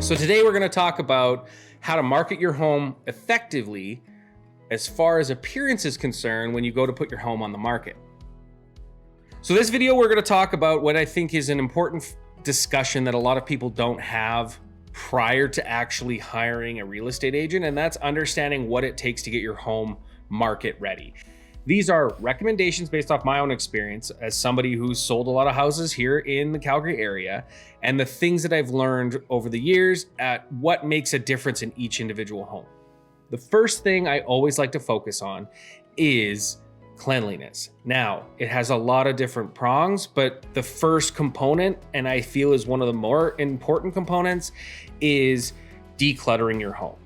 So today we're going to talk about how to market your home effectively as far as appearance is concerned when you go to put your home on the market. So this video, we're going to talk about what I think is an important discussion that a lot of people don't have prior to actually hiring a real estate agent, and that's understanding what it takes to get your home market ready. These are recommendations based off my own experience as somebody who's sold a lot of houses here in the Calgary area, and the things that I've learned over the years at what makes a difference in each individual home. The first thing I always like to focus on is cleanliness. Now, it has a lot of different prongs, but the first component, and I feel is one of the more important components, is decluttering your home.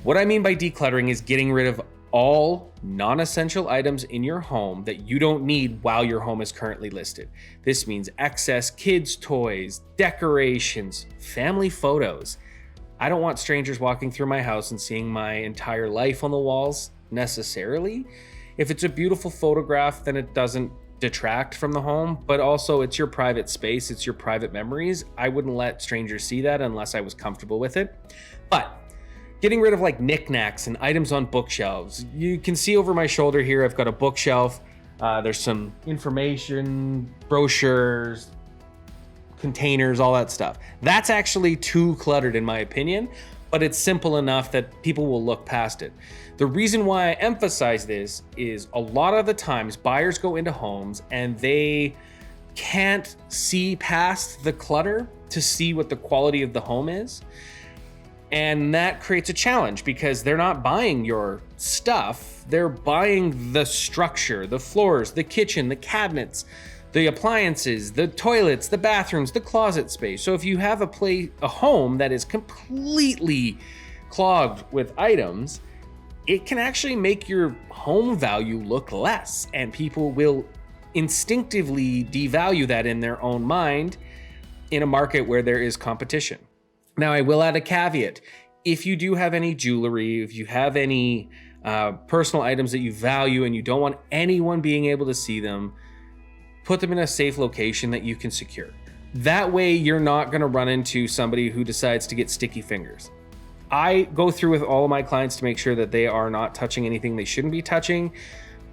What I mean by decluttering is getting rid of all non-essential items in your home that you don't need while your home is currently listed. This means excess kids' toys, decorations, family photos. I don't want strangers walking through my house and seeing my entire life on the walls necessarily. If it's a beautiful photograph, then it doesn't detract from the home, but also it's your private space, it's your private memories. I wouldn't let strangers see that unless I was comfortable with it. But getting rid of like knickknacks and items on bookshelves. You can see over my shoulder here, I've got a bookshelf. There's some information, brochures, containers, all that stuff. That's actually too cluttered in my opinion, but it's simple enough that people will look past it. The reason why I emphasize this is a lot of the times buyers go into homes and they can't see past the clutter to see what the quality of the home is. And that creates a challenge because they're not buying your stuff, they're buying the structure, the floors, the kitchen, the cabinets, the appliances, the toilets, the bathrooms, the closet space. So if you have a home that is completely clogged with items, it can actually make your home value look less, and people will instinctively devalue that in their own mind in a market where there is competition. Now, I will add a caveat. If you do have any jewelry, if you have any personal items that you value and you don't want anyone being able to see them, put them in a safe location that you can secure. That way, you're not going to run into somebody who decides to get sticky fingers. I go through with all of my clients to make sure that they are not touching anything they shouldn't be touching,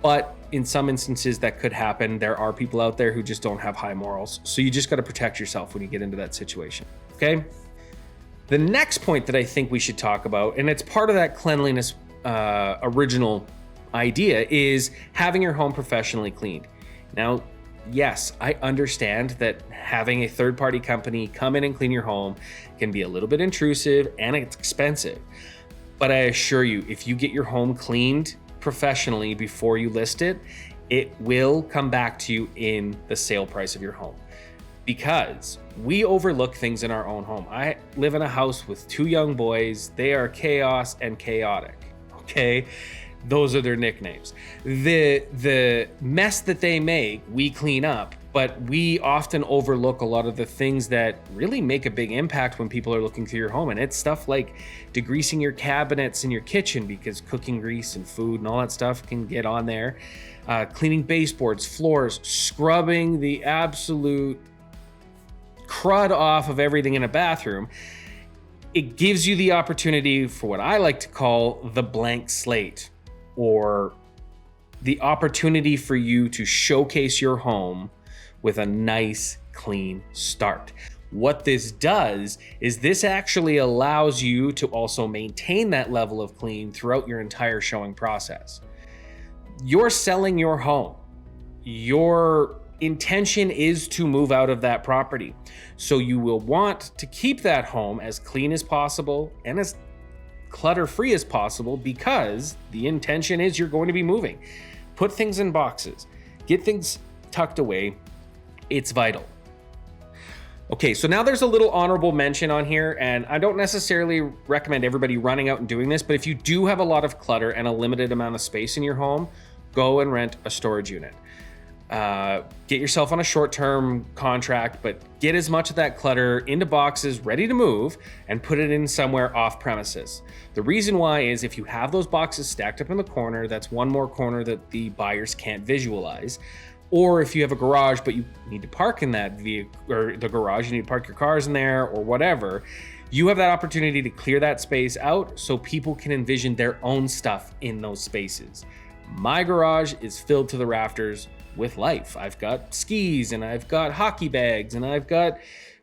but in some instances that could happen. There are people out there who just don't have high morals. So you just got to protect yourself when you get into that situation, okay? The next point that I think we should talk about, and it's part of that cleanliness original idea, is having your home professionally cleaned. Now, yes, I understand that having a third-party company come in and clean your home can be a little bit intrusive and it's expensive. But I assure you, if you get your home cleaned professionally before you list it, it will come back to you in the sale price of your home. Because we overlook things in our own home. I live in a house with two young boys. They are chaos and chaotic, okay? Those are their nicknames. The mess that they make, we clean up, but we often overlook a lot of the things that really make a big impact when people are looking through your home. And it's stuff like degreasing your cabinets in your kitchen because cooking grease and food and all that stuff can get on there. Cleaning baseboards, floors, scrubbing the absolute crud off of everything in a bathroom. It gives you the opportunity for what I like to call the blank slate, or the opportunity for you to showcase your home with a nice, clean start. What this does is this actually allows you to also maintain that level of clean throughout your entire showing process. You're selling your home. Your intention is to move out of that property. So you will want to keep that home as clean as possible and as clutter-free as possible, because the intention is you're going to be moving. Put things in boxes, get things tucked away. It's vital. Okay, so now there's a little honorable mention on here, and I don't necessarily recommend everybody running out and doing this, but if you do have a lot of clutter and a limited amount of space in your home, go and rent a storage unit. Get yourself on a short-term contract, but get as much of that clutter into boxes ready to move and put it in somewhere off premises. The reason why is if you have those boxes stacked up in the corner, that's one more corner that the buyers can't visualize. Or if you have a garage, but you need to park in that vehicle or the garage, you need to park your cars in there or whatever, You have that opportunity to clear that space out so people can envision their own stuff in those spaces. My garage is filled to the rafters with life. I've got skis and I've got hockey bags and I've got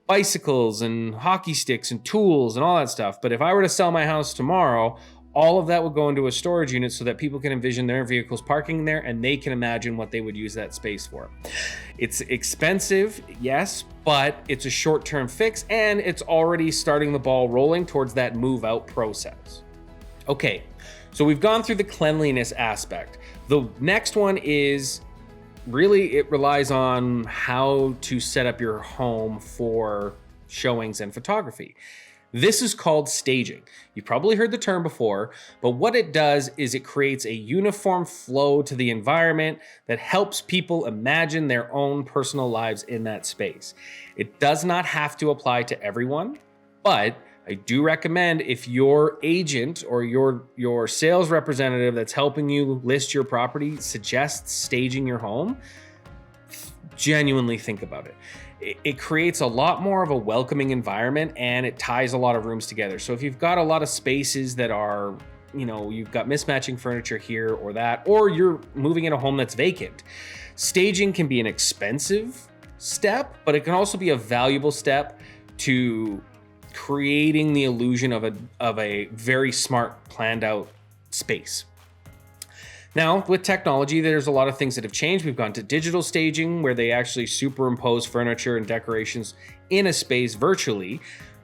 bicycles and hockey sticks and tools and all that stuff. But if I were to sell my house tomorrow, all of that would go into a storage unit so that people can envision their vehicles parking there and they can imagine what they would use that space for. It's expensive, yes, but it's a short-term fix and it's already starting the ball rolling towards that move out process. Okay, so we've gone through the cleanliness aspect. The next one is really, it relies on how to set up your home for showings and photography. This is called staging. You've probably heard the term before, but what it does is it creates a uniform flow to the environment that helps people imagine their own personal lives in that space. It does not have to apply to everyone, but I do recommend if your agent or your sales representative that's helping you list your property suggests staging your home, genuinely think about it. It creates a lot more of a welcoming environment and it ties a lot of rooms together. So if you've got a lot of spaces that are, you've got mismatching furniture here or that, or you're moving in a home that's vacant, staging can be an expensive step, but it can also be a valuable step to creating the illusion of a very smart, planned out space. Now, with technology, there's a lot of things that have changed. We've gone to digital staging, where they actually superimpose furniture and decorations in a space virtually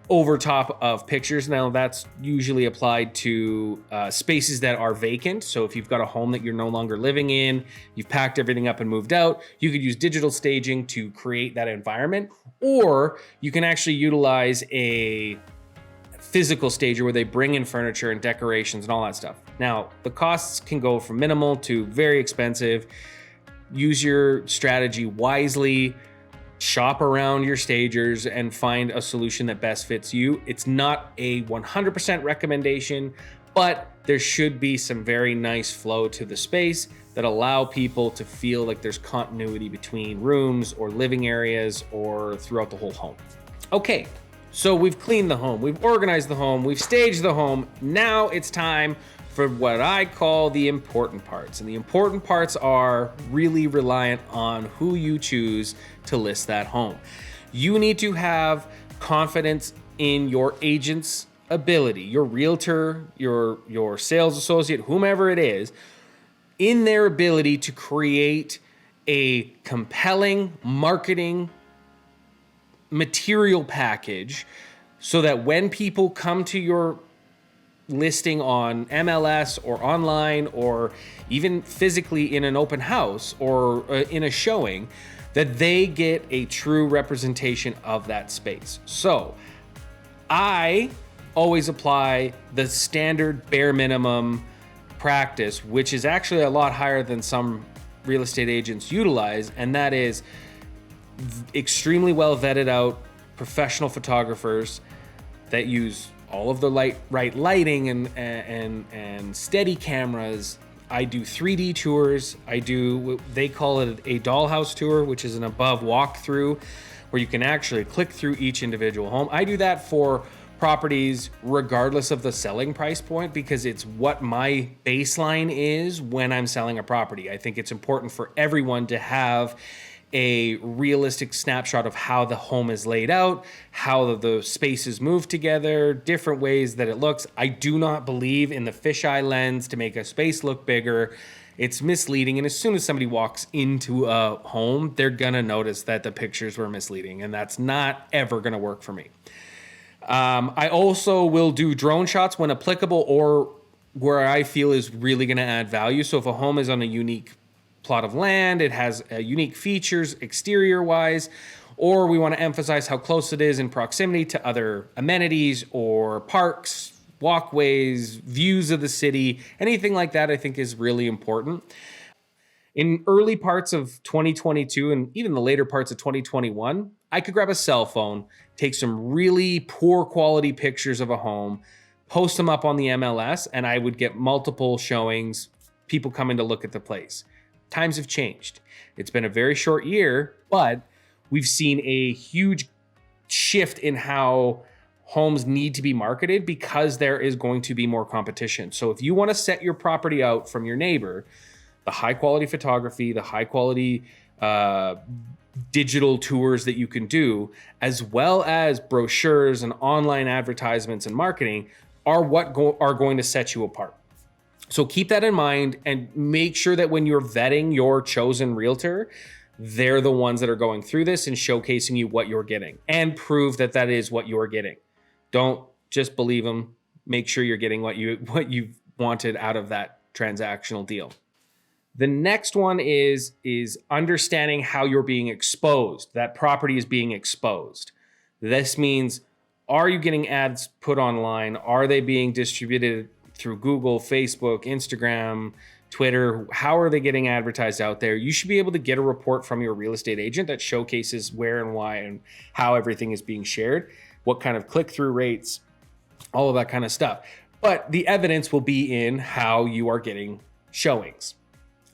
over top of pictures. Now, that's usually applied to spaces that are vacant. So if you've got a home that you're no longer living in, you've packed everything up and moved out, you could use digital staging to create that environment. Or you can actually utilize a physical stager where they bring in furniture and decorations and all that stuff. Now, the costs can go from minimal to very expensive. Use your strategy wisely, shop around your stagers and find a solution that best fits you. It's not a 100% recommendation, but there should be some very nice flow to the space that allow people to feel like there's continuity between rooms or living areas or throughout the whole home. Okay. So we've cleaned the home, we've organized the home, we've staged the home. Now it's time for what I call the important parts. And the important parts are really reliant on who you choose to list that home. You need to have confidence in your agent's ability, your realtor, your sales associate, whomever it is, in their ability to create a compelling marketing material package so that when people come to your listing on MLS or online or even physically in an open house or in a showing, that they get a true representation of that space. So I always apply the standard bare minimum practice, which is actually a lot higher than some real estate agents utilize, and that is extremely well vetted out professional photographers that use all of the right lighting and steady cameras. I do 3D tours. They call it a dollhouse tour, which is an above walkthrough where you can actually click through each individual home. I do that for properties regardless of the selling price point because it's what my baseline is when I'm selling a property. I think it's important for everyone to have a realistic snapshot of how the home is laid out, how the spaces move together, different ways that it looks. I do not believe in the fisheye lens to make a space look bigger. It's misleading, and as soon as somebody walks into a home, they're gonna notice that the pictures were misleading, and that's not ever gonna work for me. I also will do drone shots when applicable or where I feel is really gonna add value. So if a home is on a unique plot of land, it has unique features exterior wise, or we want to emphasize how close it is in proximity to other amenities or parks, walkways, views of the city, anything like that I think is really important. In early parts of 2022 and even the later parts of 2021, I could grab a cell phone, take some really poor quality pictures of a home, post them up on the MLS, and I would get multiple showings, people coming to look at the place. Times have changed. It's been a very short year, but we've seen a huge shift in how homes need to be marketed because there is going to be more competition. So if you want to set your property out from your neighbor, the high quality photography, the high quality digital tours that you can do, as well as brochures and online advertisements and marketing are what are going to set you apart. So keep that in mind and make sure that when you're vetting your chosen realtor, they're the ones that are going through this and showcasing you what you're getting, and prove that that is what you're getting. Don't just believe them. Make sure you're getting what you wanted out of that transactional deal. The next one is understanding how you're being exposed. That property is being exposed. This means, are you getting ads put online? Are they being distributed through Google, Facebook, Instagram, Twitter? How are they getting advertised out there? You should be able to get a report from your real estate agent that showcases where and why and how everything is being shared, what kind of click-through rates, all of that kind of stuff. But the evidence will be in how you are getting showings,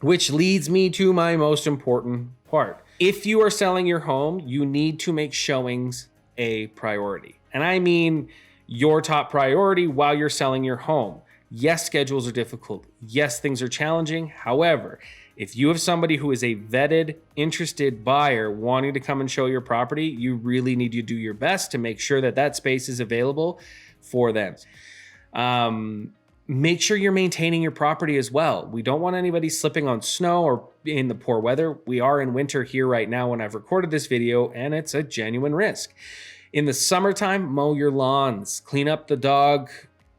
which leads me to my most important part. If you are selling your home, you need to make showings a priority. And I mean your top priority while you're selling your home. Yes, schedules are difficult. Yes, things are challenging. However, if you have somebody who is a vetted, interested buyer wanting to come and show your property, you really need to do your best to make sure that that space is available for them. Make sure you're maintaining your property as well. We don't want anybody slipping on snow or in the poor weather. We are in winter here right now when I've recorded this video, and it's a genuine risk. In the summertime, mow your lawns, clean up the dog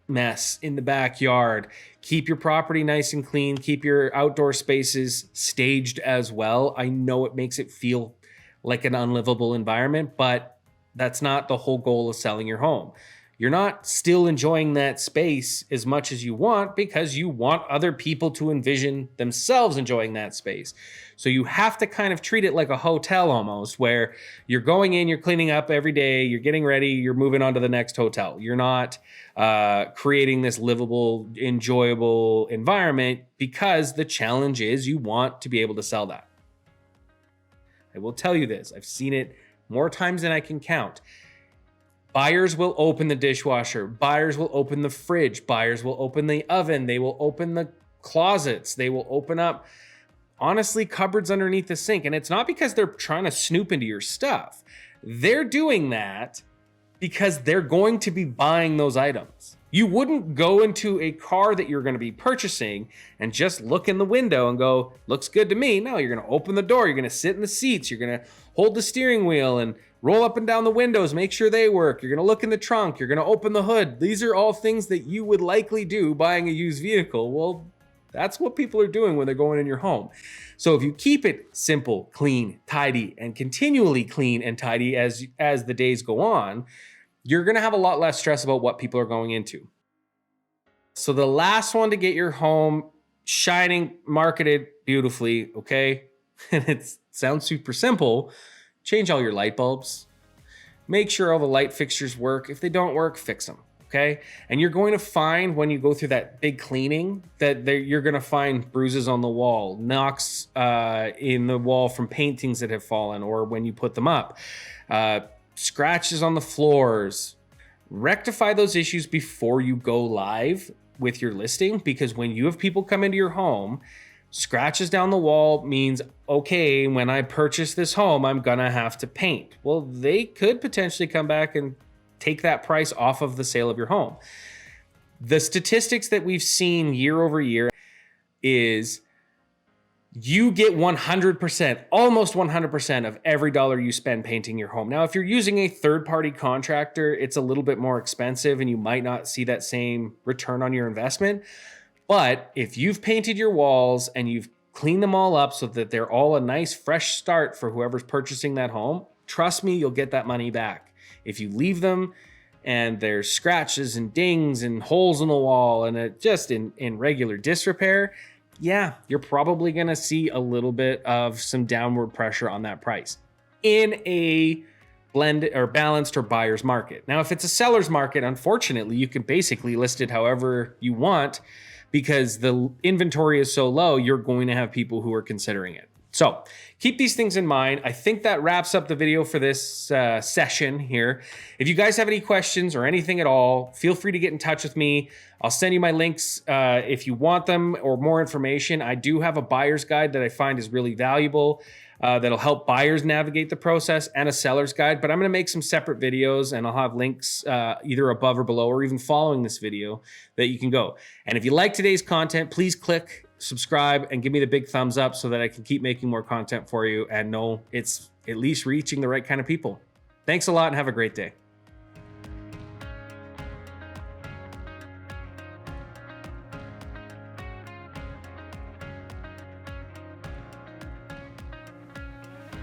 mess in the backyard, keep your property nice and clean, keep your outdoor spaces staged as well. I know it makes it feel like an unlivable environment, but that's not the whole goal of selling your home. You're not still enjoying that space as much as you want because you want other people to envision themselves enjoying that space. So you have to kind of treat it like a hotel almost, where you're going in, you're cleaning up every day, you're getting ready, you're moving on to the next hotel. You're not creating this livable, enjoyable environment, because the challenge is you want to be able to sell that. I will tell you this, I've seen it more times than I can count. Buyers will open the dishwasher. Buyers will open the fridge. Buyers will open the oven. They will open the closets. They will open up, honestly, cupboards underneath the sink. And it's not because they're trying to snoop into your stuff. They're doing that because they're going to be buying those items. You wouldn't go into a car that you're going to be purchasing and just look in the window and go, looks good to me. No, you're going to open the door. You're going to sit in the seats. You're going to hold the steering wheel and roll up and down the windows, make sure they work. You're going to look in the trunk. You're going to open the hood. These are all things that you would likely do buying a used vehicle. Well, that's what people are doing when they're going in your home. So if you keep it simple, clean, tidy, and continually clean and tidy as the days go on, you're going to have a lot less stress about what people are going into. So the last one to get your home shining, marketed beautifully, okay? And it sounds super simple. Change all your light bulbs. Make sure all the light fixtures work. If they don't work, fix them, okay? And you're going to find when you go through that big cleaning that you're going to find bruises on the wall, knocks in the wall from paintings that have fallen or when you put them up, scratches on the floors. Rectify those issues before you go live with your listing, because when you have people come into your home, scratches down the wall means, okay, when I purchase this home, I'm gonna have to paint. Well, they could potentially come back and take that price off of the sale of your home. The statistics that we've seen year over year is you get 100%, almost 100% of every dollar you spend painting your home. Now, if you're using a third-party contractor, it's a little bit more expensive and you might not see that same return on your investment. But if you've painted your walls and you've cleaned them all up so that they're all a nice fresh start for whoever's purchasing that home, trust me, you'll get that money back. If you leave them and there's scratches and dings and holes in the wall and it just in regular disrepair, yeah, you're probably going to see a little bit of some downward pressure on that price in a blend or balanced or buyer's market. Now, if it's a seller's market, unfortunately, you can basically list it however you want because the inventory is so low, you're going to have people who are considering it. So keep these things in mind. I think that wraps up the video for this session here. If you guys have any questions or anything at all, feel free to get in touch with me. I'll send you my links if you want them or more information. I do have a buyer's guide that I find is really valuable that'll help buyers navigate the process, and a seller's guide, but I'm going to make some separate videos and I'll have links either above or below or even following this video that you can go. And if you like today's content, please click subscribe and give me the big thumbs up so that I can keep making more content for you and know it's at least reaching the right kind of people. Thanks a lot and have a great day.